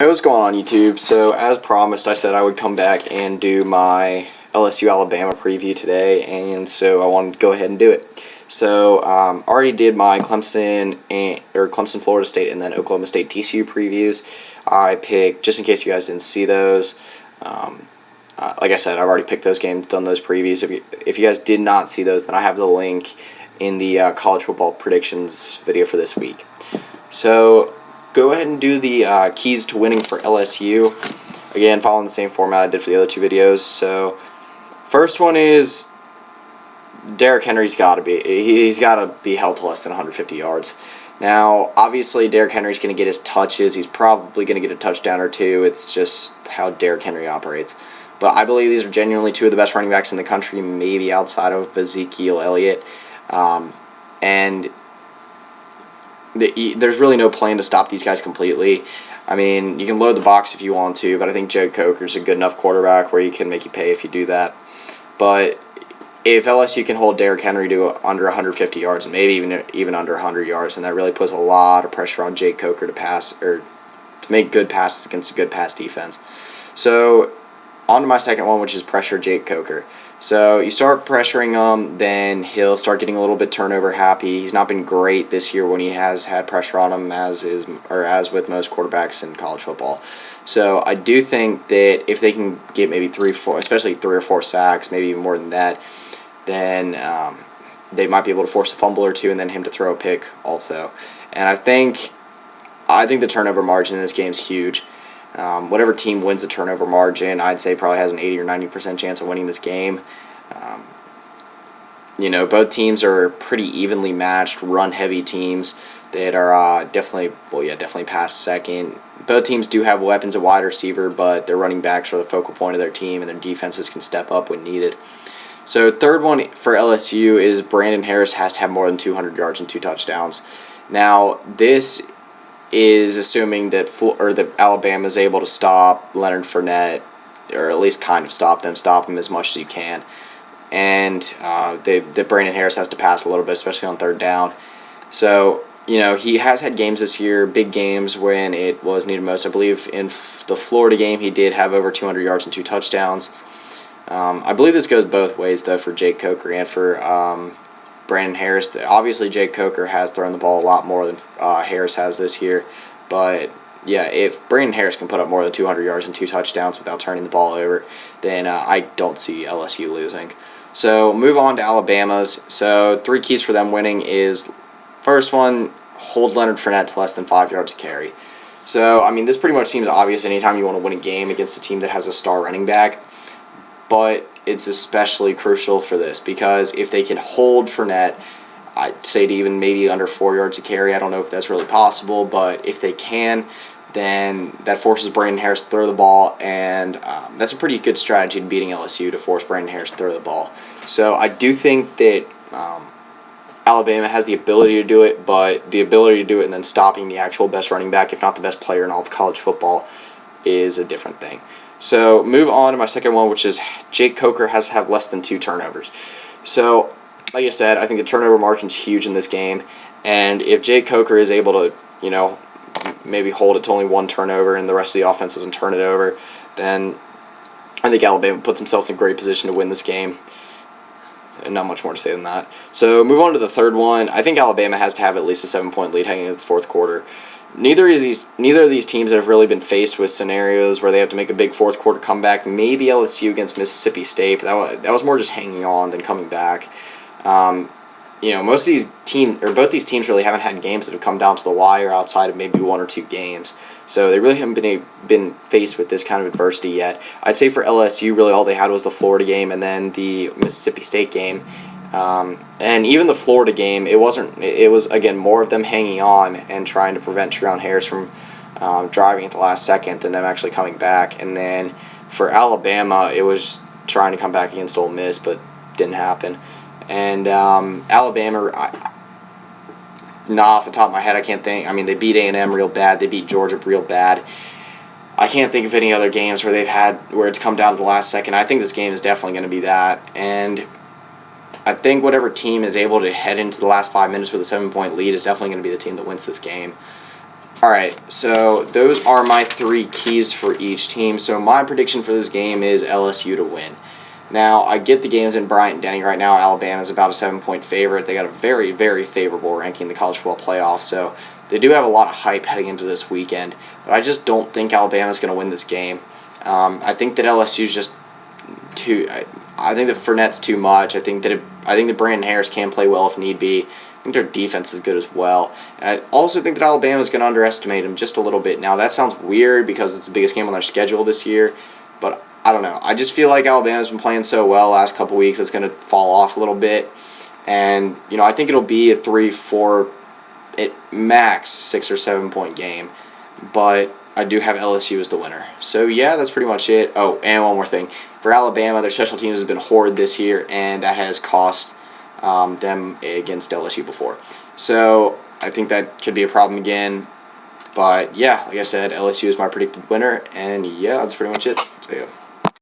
Hey, what's going on YouTube? So as promised, I said I would come back and do my LSU Alabama preview today, and so I wanted to go ahead and do it. So already did my Clemson Florida State and then Oklahoma State TCU previews. I picked, just in case you guys didn't see those, like I said, I've already picked those games, done those previews. If you guys did not see those, then I have the link in the college football predictions video for this week. So go ahead and do the keys to winning for LSU. Again, following the same format I did for the other two videos. So first one is Derrick Henry's got to be held to less than 150 yards. Now, obviously, Derrick Henry's going to get his touches. He's probably going to get a touchdown or two. It's just how Derrick Henry operates. But I believe these are genuinely two of the best running backs in the country, maybe outside of Ezekiel Elliott. And there's really no plan to stop these guys completely. I mean, you can load the box if you want to, but I think Jake Coker's a good enough quarterback where he can make you pay if you do that. But if LSU can hold Derrick Henry to under 150 yards, and maybe even under 100 yards, then that really puts a lot of pressure on Jake Coker to pass or to make good passes against a good pass defense. So on to my second one, which is pressure Jake Coker. So you start pressuring him, then he'll start getting a little bit turnover happy. He's not been great this year when he has had pressure on him, as with most quarterbacks in college football. So I do think that if they can get maybe 3 or 4 sacks, maybe even more than that, then they might be able to force a fumble or two, and then him to throw a pick also. And I think the turnover margin in this game is huge. Whatever team wins the turnover margin, I'd say probably has an 80 or 90% chance of winning this game. Both teams are pretty evenly matched, run-heavy teams that are definitely past second. Both teams do have weapons at wide receiver, but their running backs are the focal point of their team, and their defenses can step up when needed. So third one for LSU is Brandon Harris has to have more than 200 yards and 2 touchdowns. Now, this is assuming that Alabama is able to stop Leonard Fournette, or at least kind of stop him as much as you can. And that Brandon Harris has to pass a little bit, especially on third down. So, he has had games this year, big games, when it was needed most. I believe in the Florida game he did have over 200 yards and 2 touchdowns. I believe this goes both ways, though, for Jake Coker and for Brandon Harris. Obviously, Jake Coker has thrown the ball a lot more than Harris has this year. But, yeah, if Brandon Harris can put up more than 200 yards and 2 touchdowns without turning the ball over, then I don't see LSU losing. So, move on to Alabama's. So, 3 keys for them winning is, first one, hold Leonard Fournette to less than 5 yards a carry. So, I mean, this pretty much seems obvious anytime you want to win a game against a team that has a star running back. But it's especially crucial for this because if they can hold Fournette, I'd say to even maybe under 4 yards a carry. I don't know if that's really possible, but if they can, then that forces Brandon Harris to throw the ball, and that's a pretty good strategy in beating LSU, to force Brandon Harris to throw the ball. So I do think that Alabama has the ability to do it, but the ability to do it and then stopping the actual best running back, if not the best player in all of college football, is a different thing. So move on to my second one, which is Jake Coker has to have less than 2 turnovers. So, like I said, I think the turnover margin is huge in this game, and if Jake Coker is able to, maybe hold it to only 1 turnover and the rest of the offense doesn't turn it over, then I think Alabama puts themselves in great position to win this game. And not much more to say than that. So move on to the third one. I think Alabama has to have at least a 7-point lead heading into the fourth quarter. Neither of these teams have really been faced with scenarios where they have to make a big fourth quarter comeback. Maybe LSU against Mississippi State, but that was more just hanging on than coming back. Most of these both these teams really haven't had games that have come down to the wire outside of maybe 1 or 2 games. So they really haven't been faced with this kind of adversity yet. I'd say for LSU, really all they had was the Florida game and then the Mississippi State game. And even the Florida game, it was, again, more of them hanging on and trying to prevent Treon Harris from driving at the last second than them actually coming back. And then for Alabama, it was trying to come back against Ole Miss, but didn't happen. And Alabama, off the top of my head, I can't think. I mean, they beat A&M real bad. They beat Georgia real bad. I can't think of any other games where it's come down to the last second. I think this game is definitely going to be that. And I think whatever team is able to head into the last 5 minutes with a 7-point lead is definitely going to be the team that wins this game. Alright, so those are my 3 keys for each team. So my prediction for this game is LSU to win. Now, I get the game's in Bryant-Denny right now. Alabama's about a 7-point favorite. They got a very, very favorable ranking in the college football playoff, so they do have a lot of hype heading into this weekend. But I just don't think Alabama's going to win this game. I think that LSU's just too. I think that Fournette's too much. I think that Brandon Harris can play well if need be. I think their defense is good as well. And I also think that Alabama's going to underestimate them just a little bit. Now, that sounds weird because it's the biggest game on their schedule this year, but I don't know. I just feel like Alabama's been playing so well last couple weeks, it's going to fall off a little bit. And, I think it'll be a 3-4, at max 6 or 7 point game. But I do have LSU as the winner. So, yeah, that's pretty much it. Oh, and one more thing. For Alabama, their special teams has been horrid this year, and that has cost them against LSU before. So, I think that could be a problem again. But, yeah, like I said, LSU is my predicted winner. And, yeah, that's pretty much it. So, yeah.